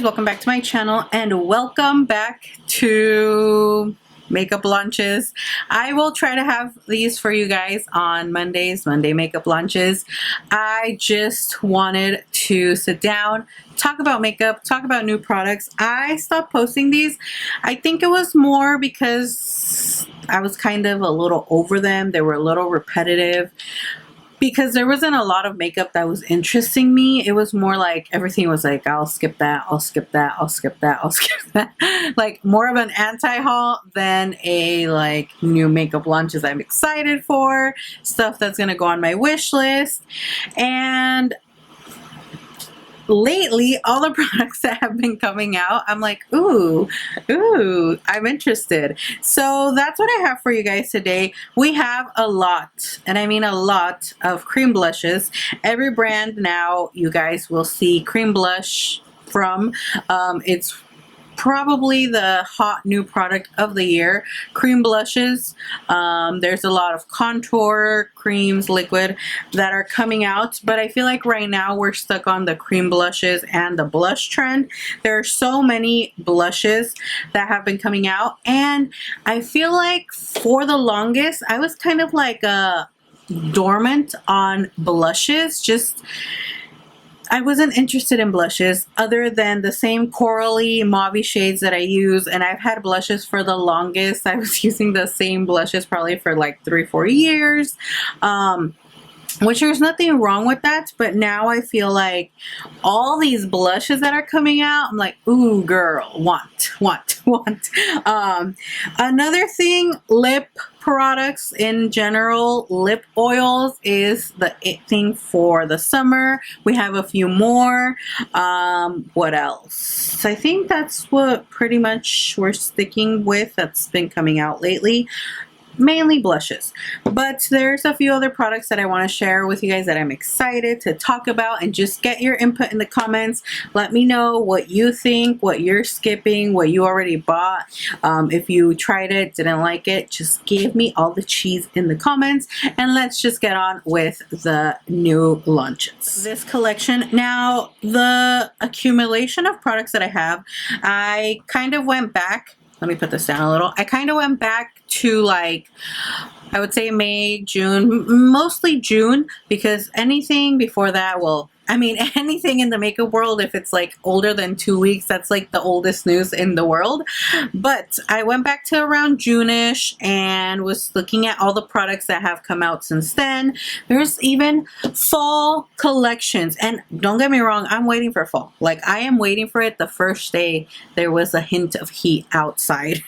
welcome back to my channel and welcome back to makeup launches. I will try to have these for you guys on Mondays, Monday makeup launches. I just wanted to sit down, talk about makeup, talk about new products. I stopped posting these. I think it was more because I was kind of a little over them. They were a little repetitive, because there wasn't a lot of makeup that was interesting me. It was more like everything was like, I'll skip that, I'll skip that, I'll skip that, I'll skip that. Like more of an anti-haul than a like new makeup launches I'm excited for, stuff that's gonna go on my wish list. And lately, all the products that have been coming out, I'm like, ooh, I'm interested. So that's what I have for you guys today. We have a lot, and I mean a lot, of cream blushes. Every brand now, you guys will see cream blush from. It's probably the hot new product of the year, cream blushes. There's a lot of contour creams, liquid, that are coming out, but I feel like right now we're stuck on the cream blushes and the blush trend. There are so many blushes that have been coming out, and I feel like for the longest I was kind of like dormant on blushes. Just I wasn't interested in blushes other than the same corally mauvey shades that I use, and I've had blushes for the longest. I was using the same blushes probably for like 3-4 years, which there's nothing wrong with that, but now I feel like all these blushes that are coming out, I'm like, ooh girl, want. Another thing, lip products in general, lip oils is the it thing for the summer. We have a few more. What else? I think that's what pretty much we're sticking with that's been coming out lately. Mainly blushes, but there's a few other products that I want to share with you guys that I'm excited to talk about, and just get your input in the comments. Let me know what you think, what you're skipping, what you already bought. If you tried it, didn't like it, just give me all the cheese in the comments, and let's just get on with the new launches. This collection, now the accumulation of products that I have, I kind of went back. Let me put this down a little. I kind of went back to like, I would say May, June, mostly June, because anything before that, well, I mean, anything in the makeup world, if it's like older than 2 weeks, that's like the oldest news in the world. But I went back to around June-ish and was looking at all the products that have come out since then. There's even fall collections, and don't get me wrong, I'm waiting for fall. Like, I am waiting for it the first day there was a hint of heat outside.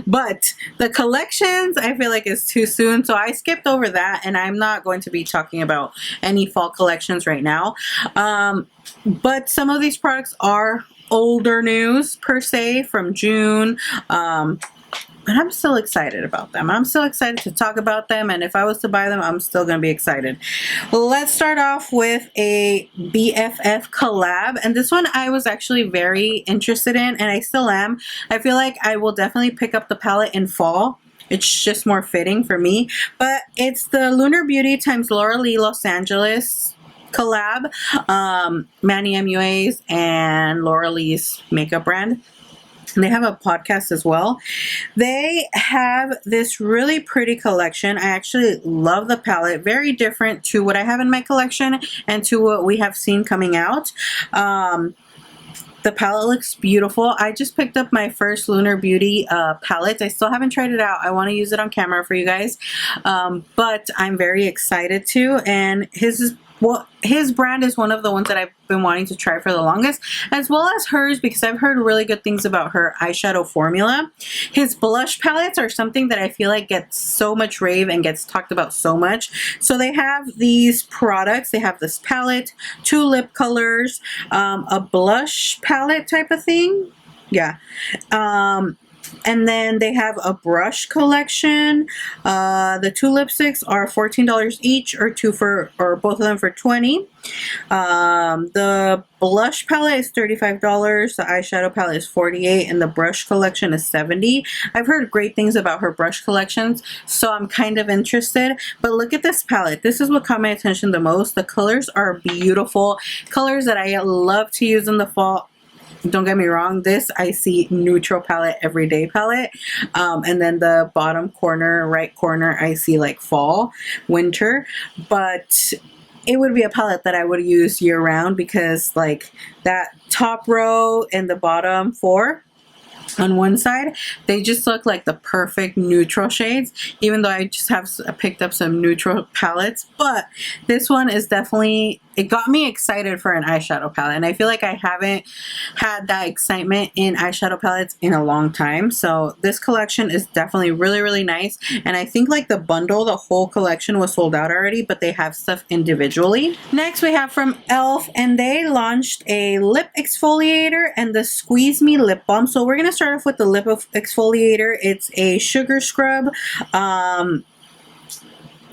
But the collections, I feel like is too soon, so I skipped over that, and I'm not going to be talking about any fall collections right now. But some of these products are older news per se from June. But I'm still excited about them. I'm still excited to talk about them, and if I was to buy them, I'm still going to be excited. Well, let's start off with a BFF collab, and this one I was actually very interested in, and I still am. I feel like I will definitely pick up the palette in fall. It's just more fitting for me, but it's the Lunar Beauty times Laura Lee Los Angeles collab. Manny MUA's and Laura Lee's makeup brand. They have a podcast as well. They have this really pretty collection. I actually love the palette. Very different to what I have in my collection and to what we have seen coming out. The palette looks beautiful. I just picked up my first Lunar Beauty palette. I still haven't tried it out. I want to use it on camera for you guys. But I'm very excited to. And his brand is one of the ones that I've been wanting to try for the longest, as well as hers, because I've heard really good things about her eyeshadow formula. His blush palettes are something that I feel like gets so much rave and gets talked about so much. So they have these products. They have this palette, 2 lip colors, a blush palette type of thing. Yeah. And then they have a brush collection. The 2 lipsticks are $14 each, or both of them for $20. The blush palette is $35. The eyeshadow palette is $48, and the brush collection is $70. I've heard great things about her brush collections, so I'm kind of interested. But look at this palette. This is what caught my attention the most. The colors are beautiful. Colors that I love to use in the fall. don't get me wrong, this I see neutral palette, everyday palette, and then the bottom corner, right corner, I see like fall, winter, but it would be a palette that I would use year round because like that top row and the bottom four on one side, they just look like the perfect neutral shades, even though I just have picked up some neutral palettes. But this one is definitely, it got me excited for an eyeshadow palette, and I feel like I haven't had that excitement in eyeshadow palettes in a long time. So this collection is definitely really, really nice, and I think like the bundle, the whole collection was sold out already, but they have stuff individually. Next we have from e.l.f. and they launched a lip exfoliator and the Squeeze Me lip balm. So we're gonna start off with the lip exfoliator. It's a sugar scrub,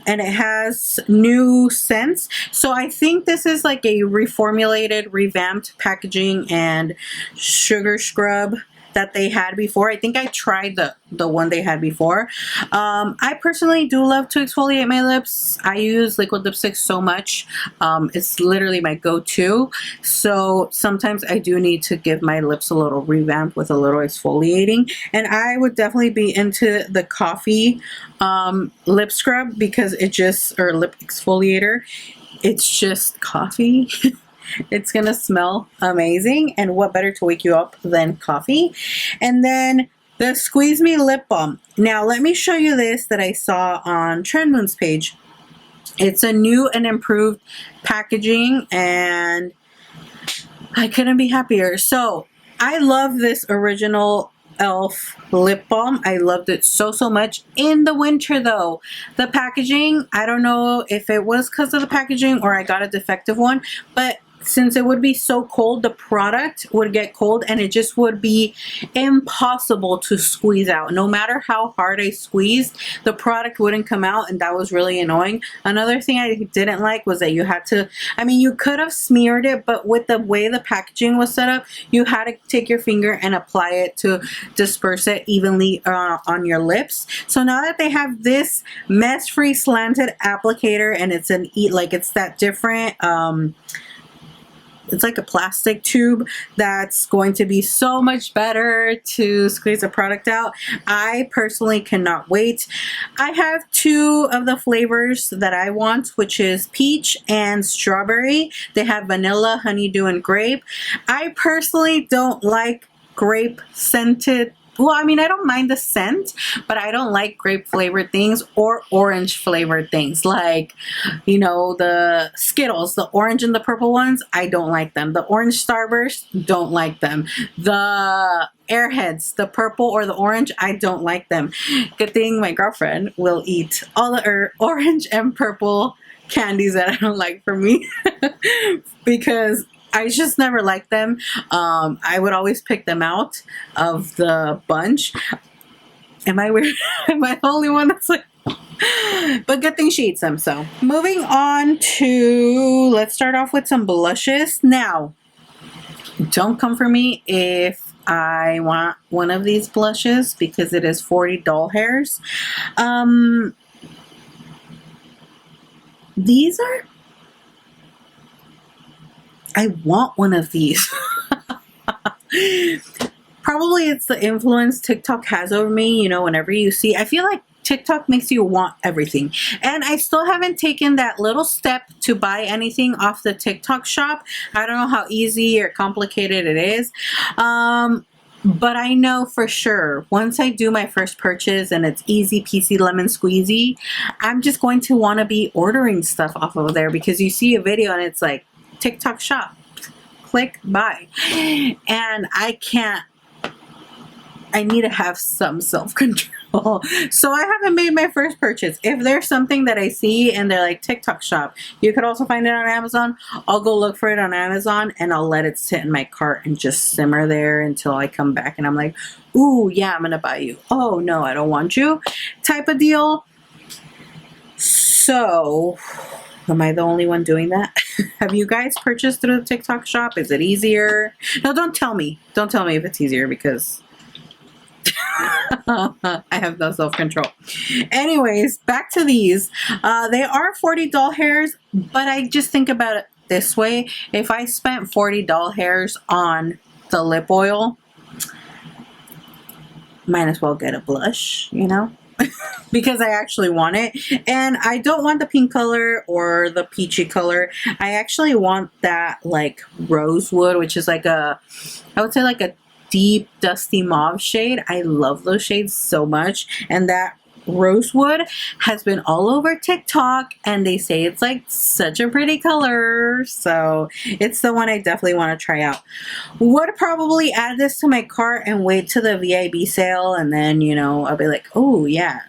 and it has new scents. So I think this is like a reformulated, revamped packaging and sugar scrub that they had before. I think I tried the one they had before. I personally do love to exfoliate my lips. I use liquid lipstick so much. It's literally my go-to. So sometimes I do need to give my lips a little revamp with a little exfoliating. And I would definitely be into the coffee lip scrub because it just, or lip exfoliator, it's just coffee. It's gonna smell amazing, and what better to wake you up than coffee. And then the Squeeze Me lip balm. Now let me show you this that I saw on Trend Moon's page. It's a new and improved packaging, and I couldn't be happier. So I love this original e.l.f. lip balm. I loved it so much. In the winter though, the packaging, I don't know if it was because of the packaging or I got a defective one, but since it would be so cold, the product would get cold and it just would be impossible to squeeze out. No matter how hard I squeezed, the product wouldn't come out, and that was really annoying. Another thing I didn't like was that you had to, I mean, you could have smeared it, but with the way the packaging was set up, you had to take your finger and apply it to disperse it evenly on your lips. So now that they have this mess-free slanted applicator, and it's it's that different, it's like a plastic tube that's going to be so much better to squeeze a product out. I personally cannot wait. I have two of the flavors that I want, which is peach and strawberry. They have vanilla, honeydew, and grape. I personally don't like grape scented. Well, I mean, I don't mind the scent, but I don't like grape flavored things or orange flavored things. Like, you know, the Skittles, the orange and the purple ones, I don't like them. The orange Starburst, don't like them. The Airheads, the purple or the orange, I don't like them. Good thing my girlfriend will eat all the orange and purple candies that I don't like for me because I just never liked them. I would always pick them out of the bunch. Am I weird? Am I the only one that's like... But good thing she eats them. So moving on to, let's start off with some blushes. Now, don't come for me if I want one of these blushes because it is 40 doll hairs. These are... I want one of these. Probably it's the influence TikTok has over me. You know, whenever you see, I feel like TikTok makes you want everything. And I still haven't taken that little step to buy anything off the TikTok shop. I don't know how easy or complicated it is. But I know for sure once I do my first purchase and it's easy peasy lemon squeezy, I'm just going to want to be ordering stuff off of there because you see a video and it's like, TikTok shop, click buy, and I can't. I need to have some self-control. So I haven't made my first purchase. If there's something that I see and they're like TikTok shop, you could also find it on Amazon, I'll go look for it on Amazon and I'll let it sit in my cart and just simmer there until I come back and I'm like, ooh, yeah, I'm gonna buy you. Oh no, I don't want you, type of deal. So am I the only one doing that? Have you guys purchased through the TikTok shop? Is it easier? No, don't tell me. Don't tell me if it's easier because I have no self-control. Anyways, back to these. They are 40 doll hairs, but I just think about it this way. If I spent 40 doll hairs on the lip oil, might as well get a blush, you know, because I actually want it. And I don't want the pink color or the peachy color. I actually want that like rosewood, which is like a, I would say like a deep dusty mauve shade. I love those shades so much. And that rosewood has been all over TikTok, and they say it's like such a pretty color, so it's the one I definitely want to try out. Would probably add this to my cart and wait to the VIB sale, and then, you know, I'll be like, oh yeah,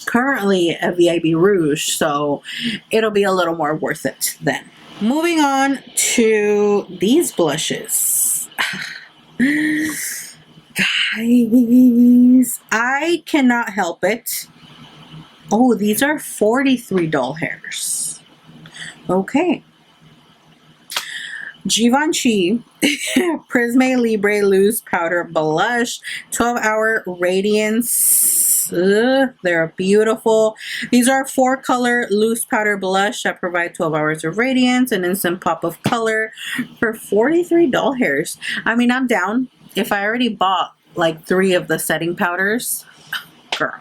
currently a VIB Rouge, so it'll be a little more worth it then. Moving on to these blushes. Guys, I cannot help it. Oh, these are 43 doll hairs. Okay. Givenchy Prisme Libre Loose Powder Blush, 12-hour radiance. They're beautiful. These are 4-color loose powder blush that provide 12 hours of radiance and instant pop of color for 43 doll hairs. I mean, I'm down. If I already bought like 3 of the setting powders, girl,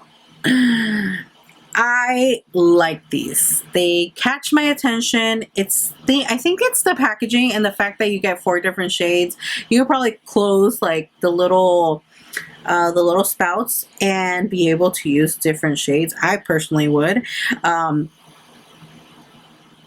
I like these. They catch my attention. I think it's the packaging and the fact that you get 4 different shades. You could probably close like the little spouts and be able to use different shades. I personally would.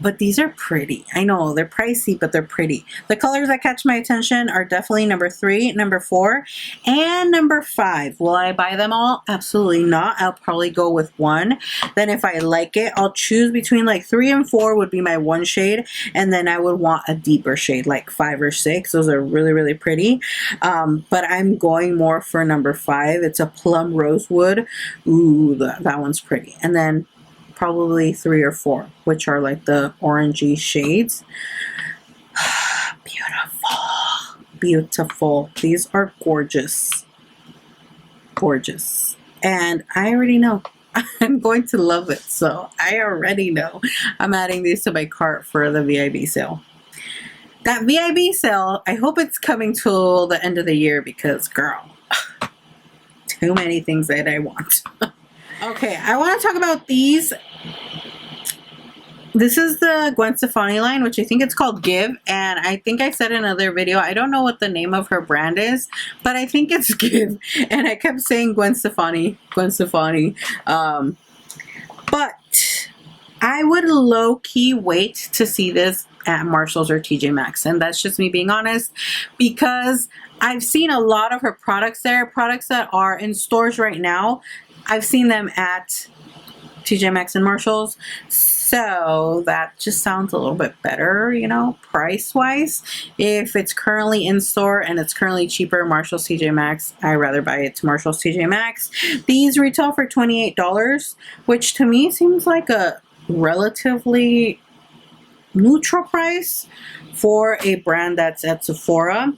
But these are pretty. I know they're pricey, but they're pretty. The colors that catch my attention are definitely number 3, number 4, and number 5. Will I buy them all? Absolutely not. I'll probably go with 1. Then if I like it, I'll choose between like 3 and 4 would be my 1 shade. And then I would want a deeper shade, like 5 or 6. Those are really, really pretty. But I'm going more for number 5. It's a plum rosewood. Ooh, that one's pretty. And then probably 3 or 4, which are like the orangey shades. Beautiful, beautiful. These are gorgeous, gorgeous, and I already know I'm going to love it. So I already know I'm adding these to my cart for the VIB sale. That VIB sale, I hope it's coming till the end of the year, because girl, too many things that I want. Okay, I want to talk about these. This is the Gwen Stefani line, which I think it's called Give, and I think I said in another video, I don't know what the name of her brand is, but I think it's Give, and I kept saying Gwen Stefani, Gwen Stefani. But I would low-key wait to see this at Marshall's or TJ Maxx, and that's just me being honest, because I've seen a lot of her products there, products that are in stores right now. I've seen them at TJ Maxx and Marshall's, so that just sounds a little bit better, you know, price-wise. If it's currently in store and it's currently cheaper, Marshall's, TJ Maxx, I'd rather buy it to Marshall's, TJ Maxx. These retail for $28, which to me seems like a relatively neutral price for a brand that's at Sephora.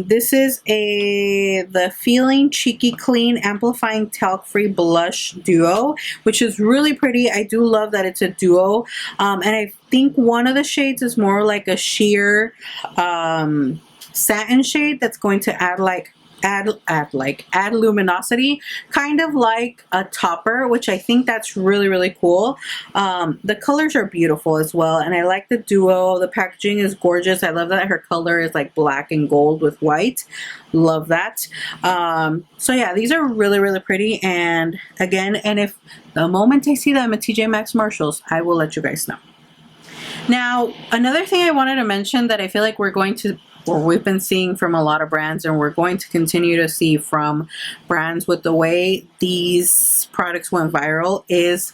This is the Feeling Cheeky Clean Amplifying Talc-Free Blush Duo, which is really pretty. I do love that it's a duo. And I think one of the shades is more like a sheer satin shade that's going to add luminosity, kind of like a topper, which I think that's really, really cool. The colors are beautiful as well, and I like the duo. The packaging is gorgeous. I love that her color is like black and gold with white. Love that. So yeah, these are really, really pretty. And again, and if the moment I see them at TJ Maxx, Marshalls, I will let you guys know. Now, another thing I wanted to mention that I feel like we've been seeing from a lot of brands, and we're going to continue to see from brands with the way these products went viral, is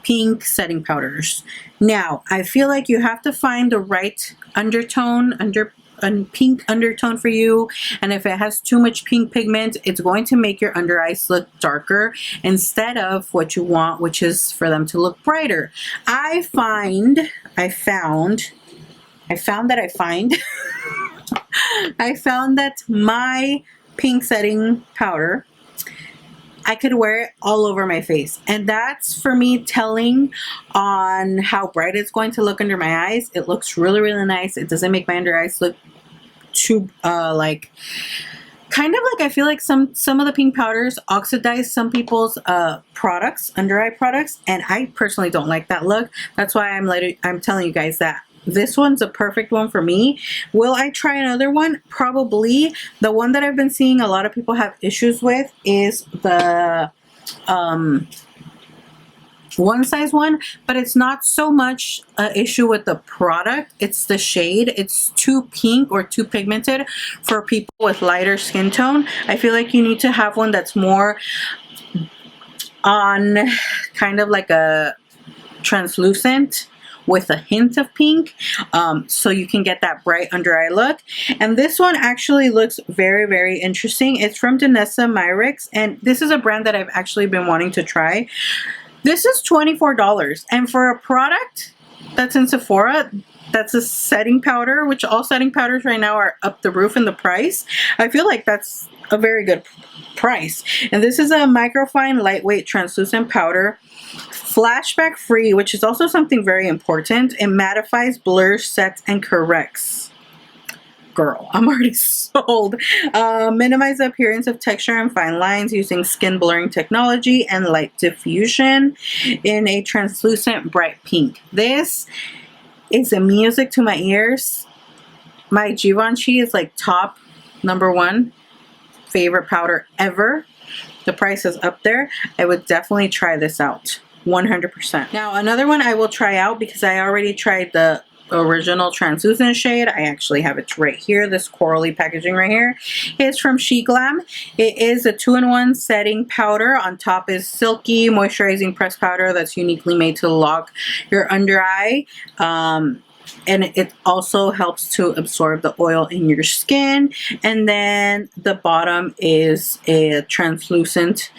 pink setting powders. Now, I feel like you have to find the right undertone, pink undertone for you, and if it has too much pink pigment, it's going to make your under eyes look darker instead of what you want, which is for them to look brighter. I found that my pink setting powder, I could wear it all over my face, and that's for me telling on how bright it's going to look under my eyes. It looks really, really nice. It doesn't make my under eyes look too like, kind of like, I feel like some of the pink powders oxidize some people's products, under eye products, and I personally don't like that look. That's why I'm telling you guys that this one's a perfect one for me. Will I try another one? Probably. The one that I've been seeing a lot of people have issues with is the one size one, but it's not so much an issue with the product, it's the shade. It's too pink or too pigmented for people with lighter skin tone. I feel like you need to have one that's more on kind of like a translucent with a hint of pink, so you can get that bright under eye look. And this one actually looks very, very interesting. It's from Danessa Myricks, and this is a brand that I've actually been wanting to try. This is $24, and for a product that's in Sephora, that's a setting powder, which all setting powders right now are up the roof in the price. I feel like that's a very good price. And this is a microfine lightweight translucent powder, flashback free, which is also something very important. It mattifies, blurs, sets, and corrects. Girl, I'm already sold. Minimize the appearance of texture and fine lines using skin blurring technology and light diffusion in a translucent bright pink. This is a music to my ears. My Givenchy is like top #1 favorite powder ever. The price is up there. I would definitely try this out, 100%. Now another one I will try out, because I already tried the original translucent shade. I actually have it right here, this corally packaging right here. It's from Sheglam. It is a 2-in-1 setting powder. On top is silky moisturizing pressed powder that's uniquely made to lock your under eye, and it also helps to absorb the oil in your skin. And then the bottom is a translucent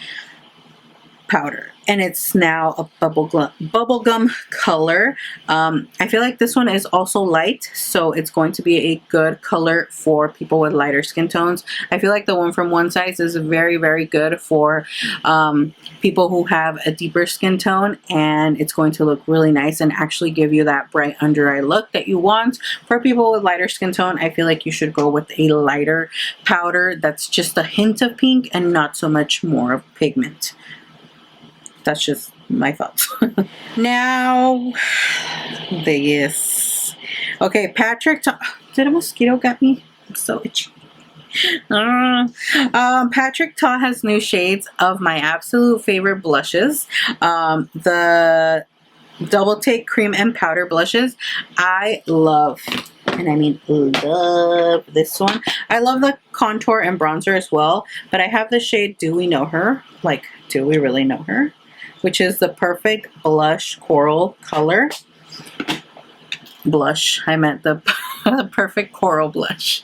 powder, and it's now a bubblegum color. I feel like this one is also light, so it's going to be a good color for people with lighter skin tones. I feel like the one from One Size is very, very good for people who have a deeper skin tone, and it's going to look really nice and actually give you that bright under eye look that you want. For people with lighter skin tone, I feel like you should go with a lighter powder that's just a hint of pink and not so much more of pigment. That's just my thoughts. Now, this. Okay, Patrick, did a mosquito get me? I'm so itchy. Patrick Ta has new shades of my absolute favorite blushes. The Double Take Cream and Powder blushes. I love, and I mean love, this one. I love the contour and bronzer as well, but I have the shade Do We Know Her? Like, do we really know her? Which is the perfect blush coral color. Blush, I meant the perfect coral blush.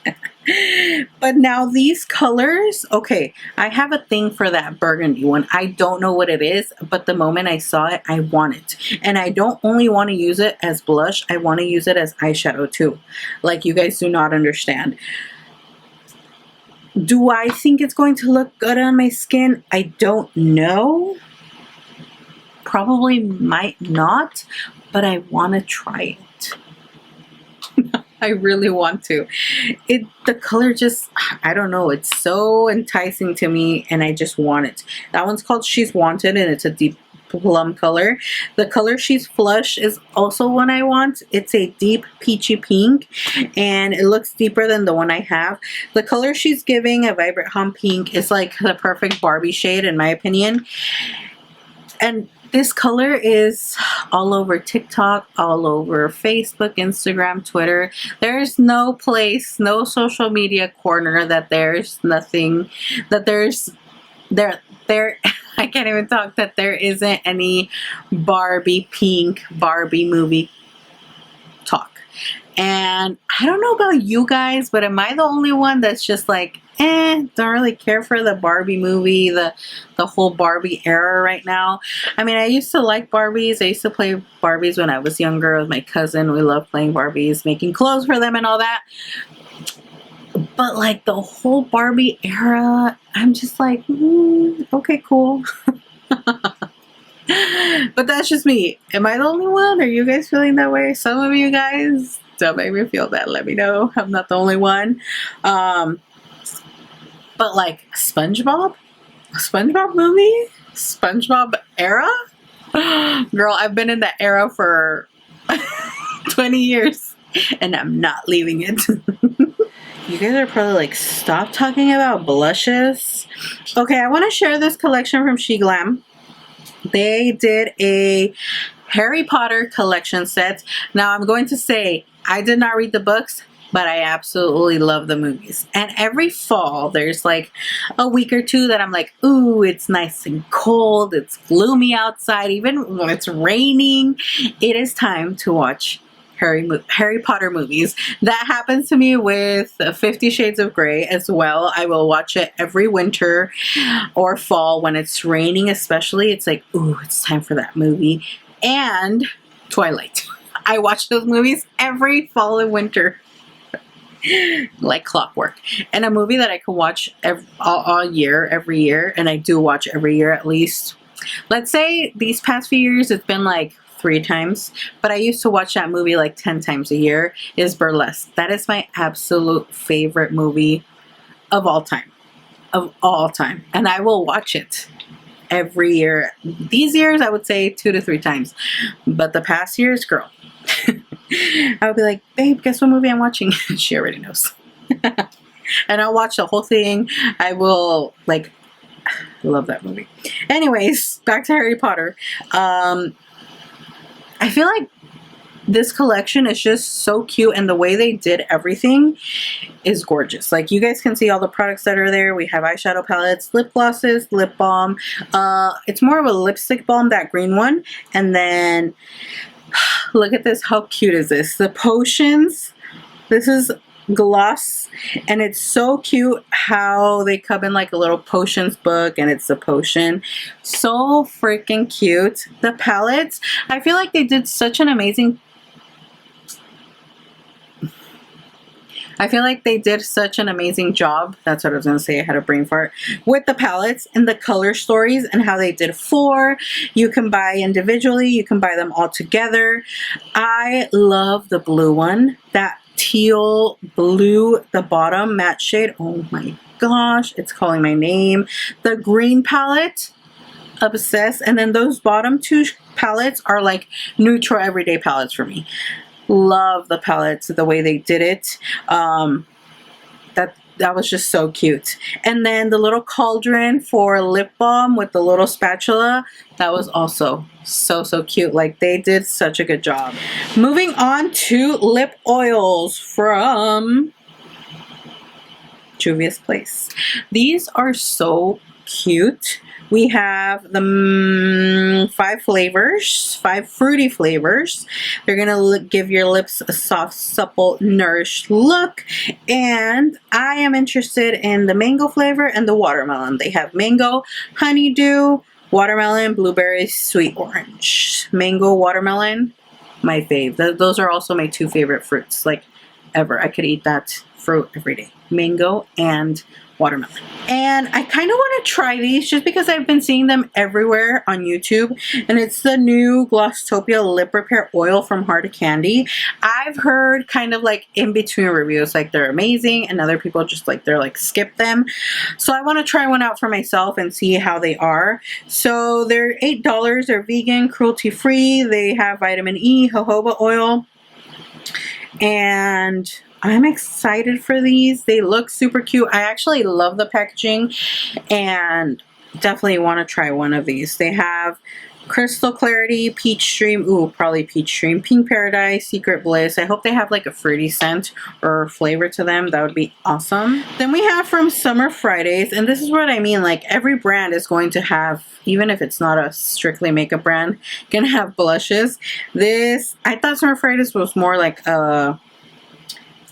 But now these colors, okay, I have a thing for that burgundy one. I don't know what it is, but the moment I saw it, I want it. And I don't only want to use it as blush, I want to use it as eyeshadow too. Like, you guys do not understand. Do I think it's going to look good on my skin? I don't know. Probably might not, but I want to try it. I really want to. The color just, I don't know, it's so enticing to me, and I just want it. That one's called She's Wanted, and it's a deep plum color. The color She's Flush is also one I want. It's a deep peachy pink, and it looks deeper than the one I have. The color She's Giving, a vibrant hum pink, is like the perfect Barbie shade in my opinion. And this color is all over TikTok, all over Facebook, Instagram, Twitter. There's no place, no social media corner that there's nothing, that there's, I can't even talk, that there isn't any Barbie pink, Barbie movie talk. And I don't know about you guys, but am I the only one that's just like, don't really care for the Barbie movie, the whole Barbie era right now? I mean, I used to like Barbies. I used to play Barbies when I was younger with my cousin. We loved playing Barbies, making clothes for them and all that. But like the whole Barbie era, I'm just like, okay, cool. But that's just me. Am I the only one? Are you guys feeling that way? Some of you guys Don't make me feel bad. Let me know I'm not the only one. But like SpongeBob movie, SpongeBob era, girl, I've been in that era for 20 years and I'm not leaving it. You guys are probably like, stop talking about blushes. Okay, I want to share this collection from Sheglam. They did a Harry Potter collection set. Now I'm going to say, I did not read the books, but I absolutely love the movies. And every fall, there's like a week or two that I'm like, ooh, it's nice and cold. It's gloomy outside. Even when it's raining, it is time to watch Harry Potter movies. That happens to me with 50 Shades of Grey as well. I will watch it every winter or fall when it's raining especially. It's like, ooh, it's time for that movie. And Twilight. I watch those movies every fall and winter. Like clockwork. And a movie that I can watch all year, every year, and I do watch every year at least. Let's say these past few years it's been like 3 times, but I used to watch that movie like 10 times a year, is Burlesque. That is my absolute favorite movie of all time. Of all time. And I will watch it every year. These years I would say 2 to 3 times. But the past years, girl, I would be like, babe, guess what movie I'm watching? She already knows. And I'll watch the whole thing. I will, like, love that movie. Anyways, back to Harry Potter. I feel like this collection is just so cute, and the way they did everything is gorgeous. Like, you guys can see all the products that are there. We have eyeshadow palettes, lip glosses, lip balm. It's more of a lipstick balm, that green one. And then look at this. How cute is this? The potions. This is gloss, and it's so cute how they come in like a little potions book, and it's a potion. So freaking cute. The palettes, I feel like they did such an amazing job. That's what I was going to say. I had a brain fart. With the palettes and the color stories and how they did 4. You can buy individually. You can buy them all together. I love the blue one. That teal blue, the bottom matte shade. Oh my gosh. It's calling my name. The green palette. Obsessed. And then those bottom 2 palettes are like neutral everyday palettes for me. Love the palettes, the way they did it. That was just so cute. And then the little cauldron for lip balm with the little spatula, that was also so cute. Like, they did such a good job. Moving on to lip oils from Juvia's Place. These are so cute. We have the 5 flavors, 5 fruity flavors. They're going to give your lips a soft, supple, nourished look. And I am interested in the mango flavor and the watermelon. They have mango, honeydew, watermelon, blueberry, sweet orange. Mango, watermelon, my fave. Those are also my 2 favorite fruits, like, ever. I could eat that fruit every day. Mango and watermelon. And I kind of want to try these just because I've been seeing them everywhere on YouTube, and it's the new Glosstopia Lip Repair Oil from Heart of Candy. I've heard kind of like in between reviews, like they're amazing, and other people just like, they're like, skip them. So I want to try one out for myself and see how they are. So they're $8. They're vegan, cruelty free. They have vitamin E, jojoba oil, and I'm excited for these. They look super cute. I actually love the packaging and definitely want to try one of these. They have Crystal Clarity, Peach Dream, ooh, probably Peach Dream, Pink Paradise, Secret Bliss. I hope they have like a fruity scent or flavor to them. That would be awesome. Then we have from Summer Fridays, and this is what I mean, like every brand is going to have, even if it's not a strictly makeup brand, gonna have blushes. This, I thought Summer Fridays was more like a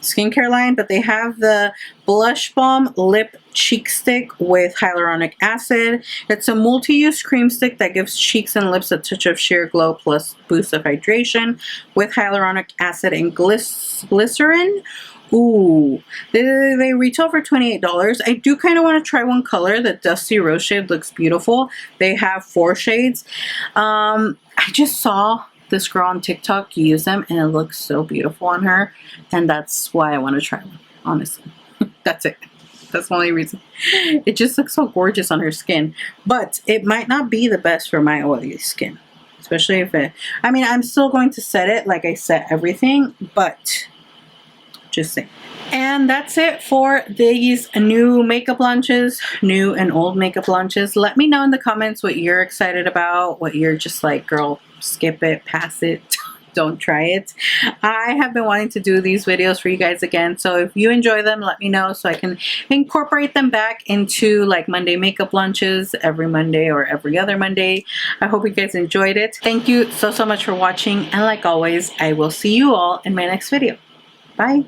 skincare line, but they have the Blush Balm Lip Cheek Stick with hyaluronic acid. It's a multi-use cream stick that gives cheeks and lips a touch of sheer glow plus boost of hydration with hyaluronic acid and glycerin. Ooh, they retail for $28. I do kind of want to try one color. The Dusty Rose shade looks beautiful. They have 4 shades. I just saw this girl on TikTok use them, and it looks so beautiful on her, and that's why I want to try them, honestly. That's it. That's the only reason. It just looks so gorgeous on her skin, but it might not be the best for my oily skin, especially if it, I mean, I'm still going to set it like I set everything, but just saying. And that's it for these new makeup launches, new and old makeup launches. Let me know in the comments what you're excited about, what you're just like, girl, skip it, pass it, don't try it. I have been wanting to do these videos for you guys again, so if you enjoy them, let me know so I can incorporate them back into like Monday makeup launches every Monday or every other Monday. I hope you guys enjoyed it. Thank you so much for watching, and like always, I will see you all in my next video. Bye.